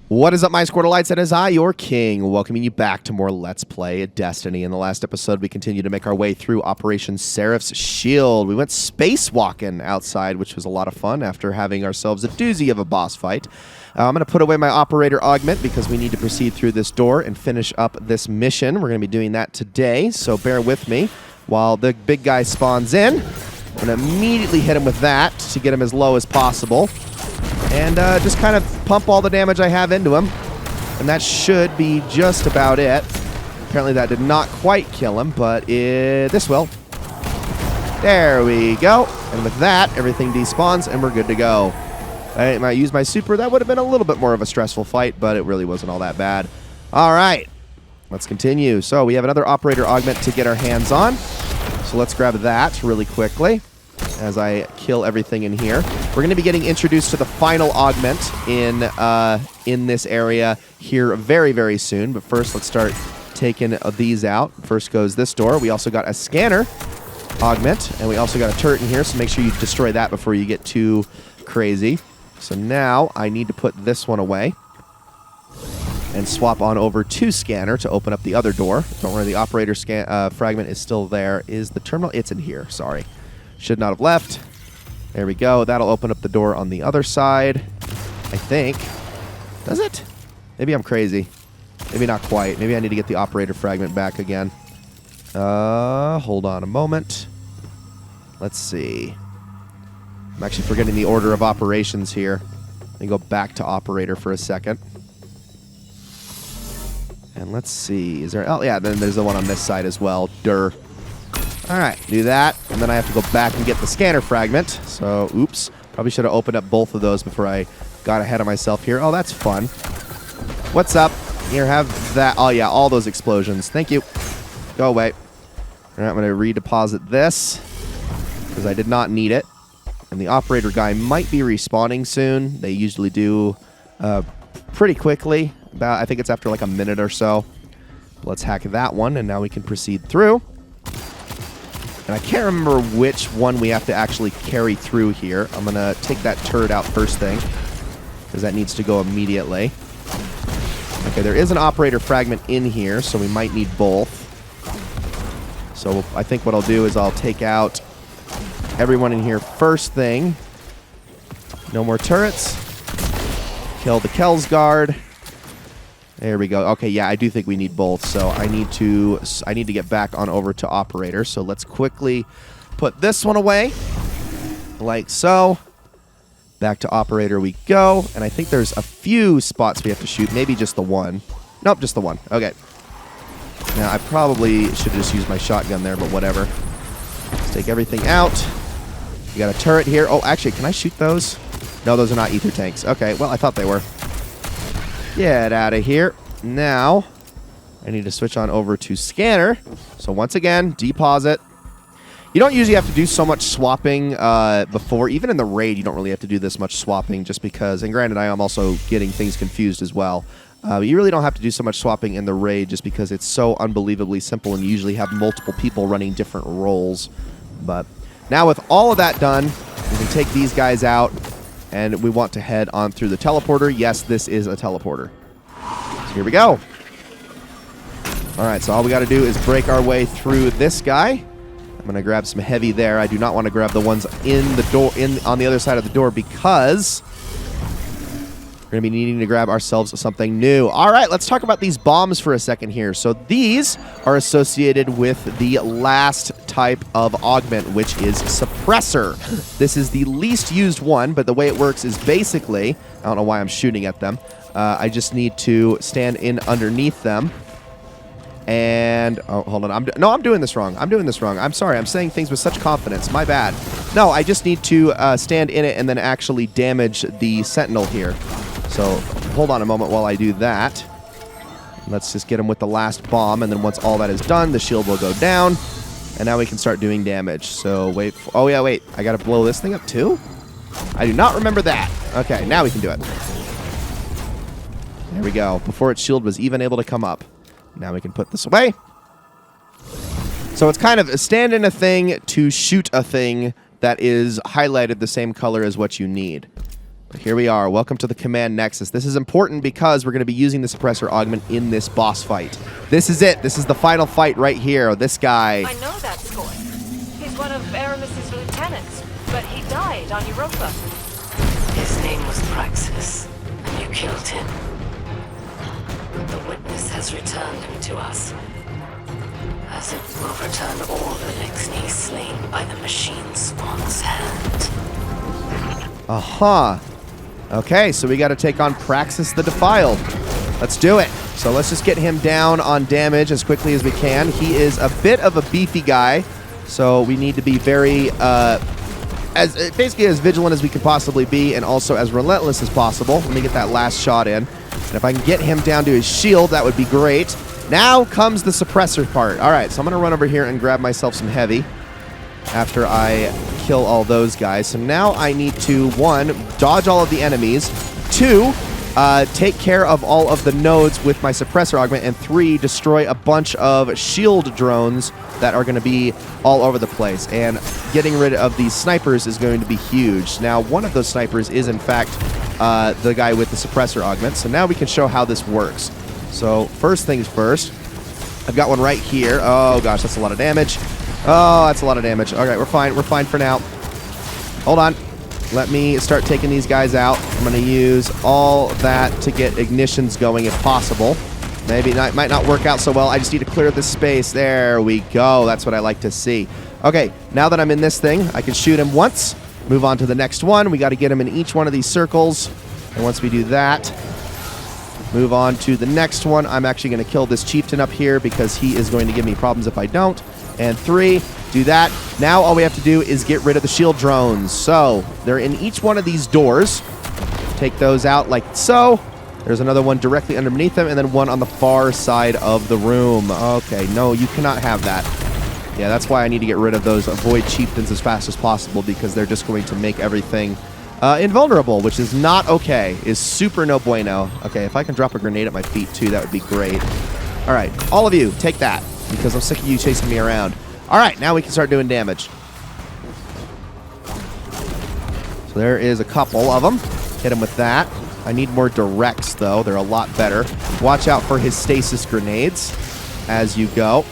What is up, my Squirtleites? It is I, your king, welcoming you back to more Let's Play Destiny. In the last episode, we continued to make our way through Operation Seraph's Shield. We went spacewalking outside, which was a lot of fun after having ourselves a doozy of a boss fight. I'm going to put away my operator augment because we need to proceed through this door and finish up this mission. We're going to be doing that today, so bear with me while the big guy spawns in. I'm going to immediately hit him with that to get him as low as possible. And just kind of pump all the damage I have into him. And that should be just about it. Apparently that did not quite kill him, but this will. There we go. And with that, everything despawns and we're good to go. I might use my super. That would have been a little bit more of a stressful fight, but it really wasn't all that bad. All right. Let's continue. So we have another operator augment to get our hands on. So let's grab that really quickly as I kill everything in here. We're going to be getting introduced to the final augment in this area here very, very soon. But first, let's start taking these out. First goes this door. We also got a scanner augment, and we also got a turret in here, so make sure you destroy that before you get too crazy. So now I need to put this one away and swap on over to scanner to open up the other door. Don't worry, the operator fragment is still there. Is the terminal? It's in here. Sorry. Should not have left. There we go. That'll open up the door on the other side, I think. Does it? Maybe I'm crazy. Maybe not quite. Maybe I need to get the operator fragment back again. Hold on a moment. Let's see. I'm actually forgetting the order of operations here. Let me go back to operator for a second. And let's see. Is there... Oh, yeah, then there's the one on this side as well. Durr. All right, do that, and then I have to go back and get the scanner fragment. So, oops. Probably should have opened up both of those before I got ahead of myself here. Oh, that's fun. What's up? Here, have that. Oh, yeah, all those explosions. Thank you. Go away. All right, I'm going to redeposit this because I did not need it. And the operator guy might be respawning soon. They usually do pretty quickly. I think it's after like a minute or so. Let's hack that one, and now we can proceed through. And I can't remember which one we have to actually carry through here. I'm going to take that turret out first thing, because that needs to go immediately. Okay, there is an operator fragment in here, so we might need both. So I think what I'll do is I'll take out everyone in here first thing. No more turrets. Kill the Kel's guard. There we go. Okay, yeah, I do think we need both. So I need to get back on over to operator. So let's quickly put this one away, like so. Back to operator we go. And I think there's a few spots we have to shoot. Maybe just the one. Nope, just the one. Okay. Now I probably should have just used my shotgun there, but whatever. Let's take everything out. You got a turret here. Oh, actually, can I shoot those? No, those are not ether tanks. Okay, well, I thought they were. Get out of here. Now, I need to switch on over to scanner. So once again, deposit. You don't usually have to do so much swapping before. Even in the raid, you don't really have to do this much swapping just because, and granted, I am also getting things confused as well. But you really don't have to do so much swapping in the raid just because it's so unbelievably simple and you usually have multiple people running different roles. But now with all of that done, we can take these guys out. And we want to head on through the teleporter. Yes, this is a teleporter. So here we go. All right, so all we got to do is break our way through this guy. I'm going to grab some heavy there. I do not want to grab the ones in the door, on the other side of the door, because we're going to be needing to grab ourselves something new. All right, let's talk about these bombs for a second here. So these are associated with the last type of augment, which is suppressor. This is the least used one, but the way it works is basically, I don't know why I'm shooting at them. I just need to stand in underneath them. And, oh, hold on. I'm doing this wrong. I'm doing this wrong. I'm sorry. I'm saying things with such confidence. My bad. No, I just need to stand in it and then actually damage the sentinel here. So hold on a moment while I do that. Let's just get him with the last bomb, and then once all that is done, the shield will go down, and now we can start doing damage. So wait. Oh, yeah, wait. I got to blow this thing up too? I do not remember that. Okay, now we can do it. There we go. Before its shield was even able to come up. Now we can put this away. So it's kind of stand in a thing to shoot a thing that is highlighted the same color as what you need. But here we are. Welcome to the Command Nexus. This is important because we're going to be using the suppressor augment in this boss fight. This is it. This is the final fight right here. This guy. I know that score. He's one of Aramis's lieutenants, but he died on Europa. His name was Praxis, and you killed him. The witness has returned him to us, as it will return all the Lixni slain by the machine spawn's hand. Aha. Okay, so we got to take on Praxis the Defiled. Let's do it. So let's just get him down on damage as quickly as we can. He is a bit of a beefy guy, so we need to be very, basically as vigilant as we can possibly be, and also as relentless as possible. Let me get that last shot in. And if I can get him down to his shield, that would be great. Now comes the suppressor part. All right, so I'm going to run over here and grab myself some heavy after I kill all those guys. So now I need to, 1, dodge all of the enemies, 2, take care of all of the nodes with my suppressor augment, and 3, destroy a bunch of shield drones that are going to be all over the place. And getting rid of these snipers is going to be huge. Now, one of those snipers is, in fact, the guy with the suppressor augment. So now we can show how this works. So first things first, I've got one right here. Oh, gosh, that's a lot of damage. Oh, that's a lot of damage. All right, we're fine. We're fine for now. Hold on. Let me start taking these guys out. I'm going to use all that to get ignitions going if possible. Maybe it might not work out so well. I just need to clear this space. There we go. That's what I like to see. Okay, now that I'm in this thing, I can shoot him once, move on to the next one. We got to get him in each one of these circles. And once we do that, move on to the next one. I'm actually going to kill this chieftain up here because he is going to give me problems if I don't. And 3, do that. Now all we have to do is get rid of the shield drones. So they're in each one of these doors. Take those out like so. There's another one directly underneath them, and then one on the far side of the room. Okay, no, you cannot have that. Yeah, that's why I need to get rid of those avoid chieftains as fast as possible, because they're just going to make everything invulnerable, which is not okay. Is super no bueno. Okay, if I can drop a grenade at my feet too, that would be great. All right, all of you, take that, because I'm sick of you chasing me around. All right, now we can start doing damage. So there is a couple of them. Hit him with that. I need more directs, though. They're a lot better. Watch out for his stasis grenades as you go.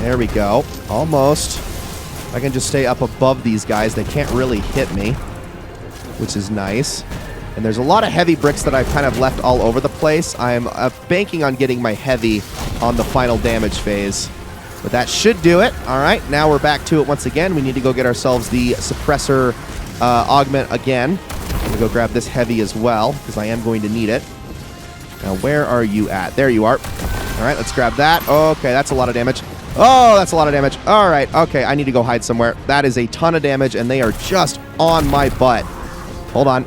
There we go. Almost. I can just stay up above these guys. They can't really hit me, which is nice. And there's a lot of heavy bricks that I've kind of left all over the place. I'm banking on getting my heavy on the final damage phase. But that should do it. All right, now we're back to it once again. We need to go get ourselves the suppressor augment again. I'm going to go grab this heavy as well, because I am going to need it. Now, where are you at? There you are. All right, let's grab that. Okay, that's a lot of damage. Oh, that's a lot of damage. All right, okay, I need to go hide somewhere. That is a ton of damage, and they are just on my butt. Hold on.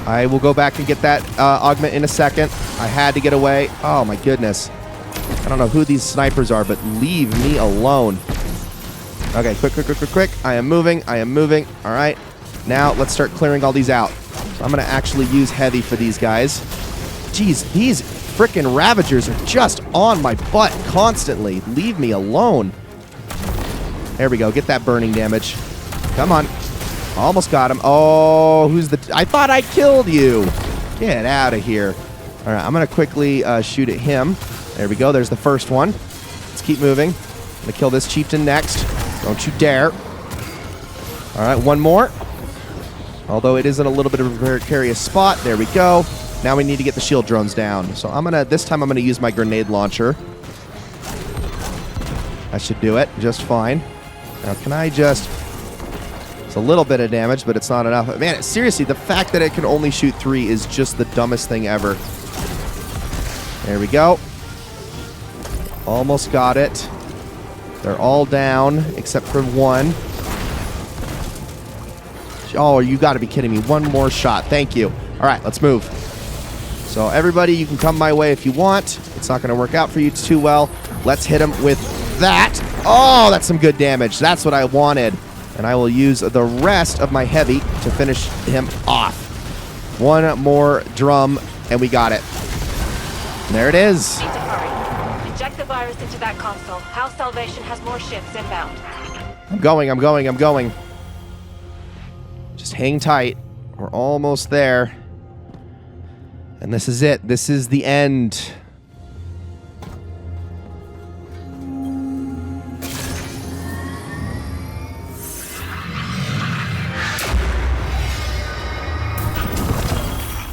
I will go back and get that augment in a second. I had to get away. Oh, my goodness. I don't know who these snipers are, but leave me alone. Okay, quick. I am moving. All right. Now, let's start clearing all these out. So I'm going to actually use heavy for these guys. Jeez, these frickin' Ravagers are just on my butt constantly. Leave me alone. There we go. Get that burning damage. Come on. Almost got him. Oh, who's the... I thought I killed you. Get out of here. All right, I'm going to quickly shoot at him. There we go. There's the first one. Let's keep moving. I'm going to kill this chieftain next. Don't you dare. All right, one more. Although it is in a little bit of a precarious spot. There we go. Now we need to get the shield drones down. So this time I'm going to use my grenade launcher. That should do it just fine. Now can I just... It's a little bit of damage, but it's not enough. Man, seriously, the fact that it can only shoot 3 is just the dumbest thing ever. There we go. Almost got it. They're all down, except for one. Oh, you got to be kidding me. One more shot. Thank you. All right, let's move. So everybody, you can come my way if you want. It's not going to work out for you too well. Let's hit him with that. Oh, that's some good damage. That's what I wanted. And I will use the rest of my heavy to finish him off. One more drum, and we got it. And there it is. Need to hurry. Inject the virus into that console. House Salvation has more ships inbound. I'm going. Just hang tight. We're almost there. And this is it. This is the end.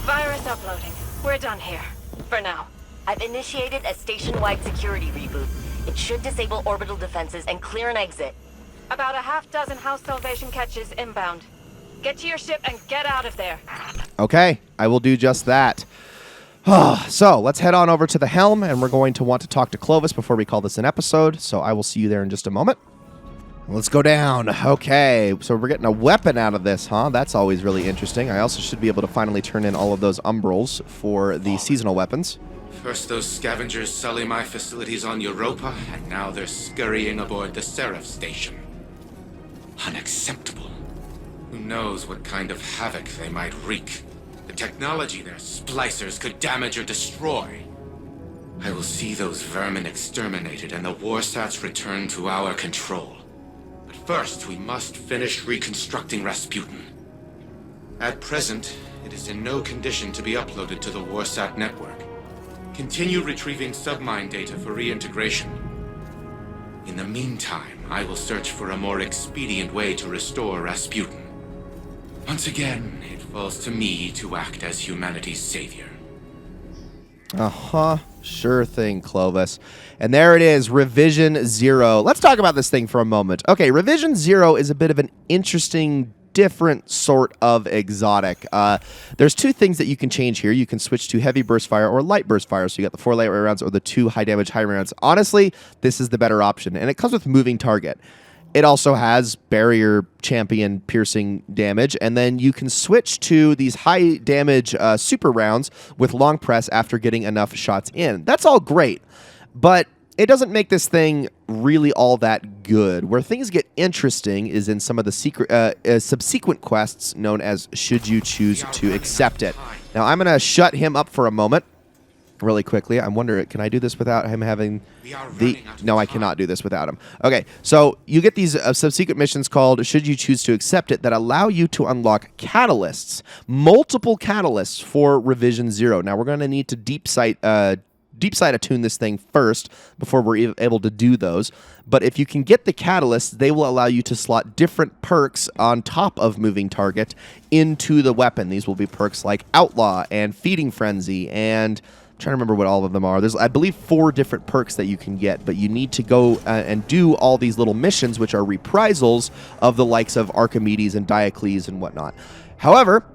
Virus uploading. We're done here. For now. I've initiated a station-wide security reboot. It should disable orbital defenses and clear an exit. About a half dozen house salvation catches inbound. Get to your ship and get out of there. Okay, I will do just that. So, let's head on over to the helm, and we're going to want to talk to Clovis before we call this an episode, so I will see you there in just a moment. Let's go down. Okay, so we're getting a weapon out of this, huh? That's always really interesting. I also should be able to finally turn in all of those umbrals for the seasonal weapons. First those scavengers sully my facilities on Europa, and now they're scurrying aboard the Seraph station. Unacceptable. Who knows what kind of havoc they might wreak. The technology their splicers could damage or destroy. I will see those vermin exterminated and the warsats returned to our control. But first, we must finish reconstructing Rasputin. At present, it is in no condition to be uploaded to the warsat network. Continue retrieving submine data for reintegration. In the meantime, I will search for a more expedient way to restore Rasputin. Once again, it falls to me to act as humanity's savior. Uh-huh. Sure thing, Clovis. And there it is, Revision 0. Let's talk about this thing for a moment. Okay, Revision 0 is a bit of an interesting, different sort of exotic. There's two things that you can change here. You can switch to heavy burst fire or light burst fire. So you got the 4 lightweight rounds or the 2 high damage high rounds. Honestly, this is the better option. And it comes with moving target. It also has barrier champion piercing damage, and then you can switch to these high damage super rounds with long press after getting enough shots in. That's all great, but it doesn't make this thing really all that good. Where things get interesting is in some of the subsequent quests known as Should You Choose to Accept It. Now, I'm going to shut him up for a moment. Really quickly, I wonder, can I do this without him having the... No, I cannot do this without him. Okay, so you get these subsequent missions called Should You Choose to Accept It that allow you to unlock catalysts, multiple catalysts for Revision 0. Now, we're going to need to deep sight attune this thing first before we're able to do those. But if you can get the catalysts, they will allow you to slot different perks on top of moving target into the weapon. These will be perks like Outlaw and Feeding Frenzy and... trying to remember what all of them are. There's, I believe, 4 different perks that you can get, but you need to go and do all these little missions, which are reprisals of the likes of Archimedes and Diocles and whatnot. However,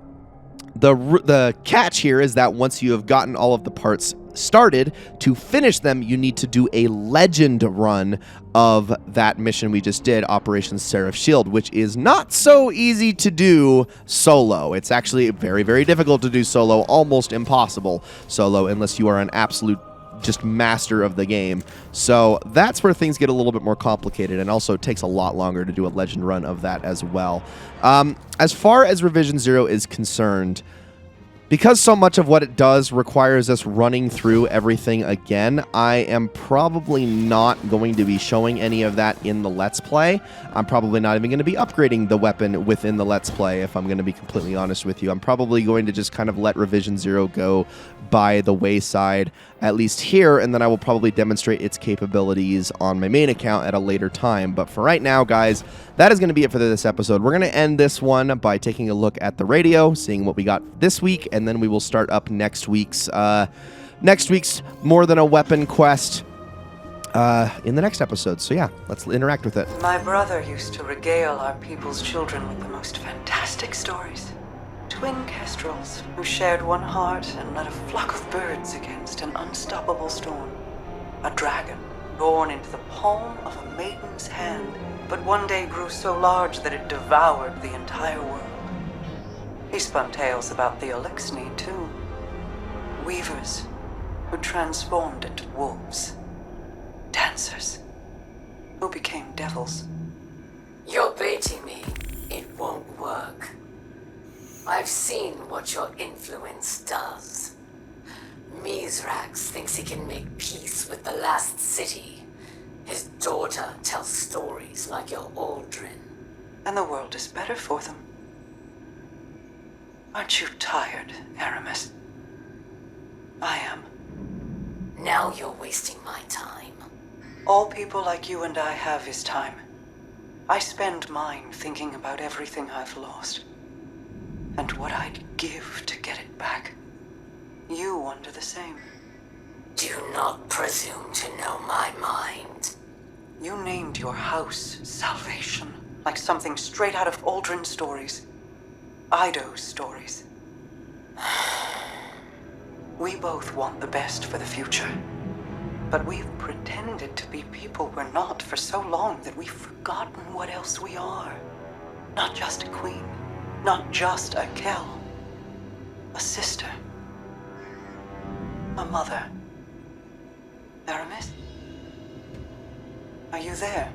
the catch here is that once you have gotten all of the parts started, to finish them, you need to do a legend run of that mission we just did, Operation Seraph Shield, which is not so easy to do solo. It's actually very, very difficult to do solo, almost impossible solo, unless you are an absolute just master of the game. So that's where things get a little bit more complicated, and also it takes a lot longer to do a legend run of that as well. As far as Revision 0 is concerned, because so much of what it does requires us running through everything again, I am probably not going to be showing any of that in the Let's Play. I'm probably not even going to be upgrading the weapon within the Let's Play, if I'm going to be completely honest with you. I'm probably going to just kind of let Revision 0 go by the wayside, at least here, and then I will probably demonstrate its capabilities on my main account at a later time. But for right now, guys, that is going to be it for this episode. We're going to end this one by taking a look at the radio, seeing what we got this week, and then we will start up next week's More Than a Weapon quest in the next episode. So yeah, let's interact with it. My brother used to regale our people's children with the most fantastic stories. Twin kestrels who shared one heart and led a flock of birds against an unstoppable storm. A dragon born into the palm of a maiden's hand, but one day grew so large that it devoured the entire world. He spun tales about the Elixni, too. Weavers who transformed into wolves. Dancers who became devils. You're baiting me. It won't work. I've seen what your influence does. Mizrax thinks he can make peace with the last city. His daughter tells stories like your Aldrin. And the world is better for them. Aren't you tired, Aramis? I am. Now you're wasting my time. All people like you and I have is time. I spend mine thinking about everything I've lost. And what I'd give to get it back. You wonder the same. Do not presume to know my mind. You named your house Salvation, like something straight out of Aldrin stories. Ido's stories. We both want the best for the future. But we've pretended to be people we're not for so long that we've forgotten what else we are. Not just a queen. Not just a Kell. A sister. A mother. Aramis? Are you there?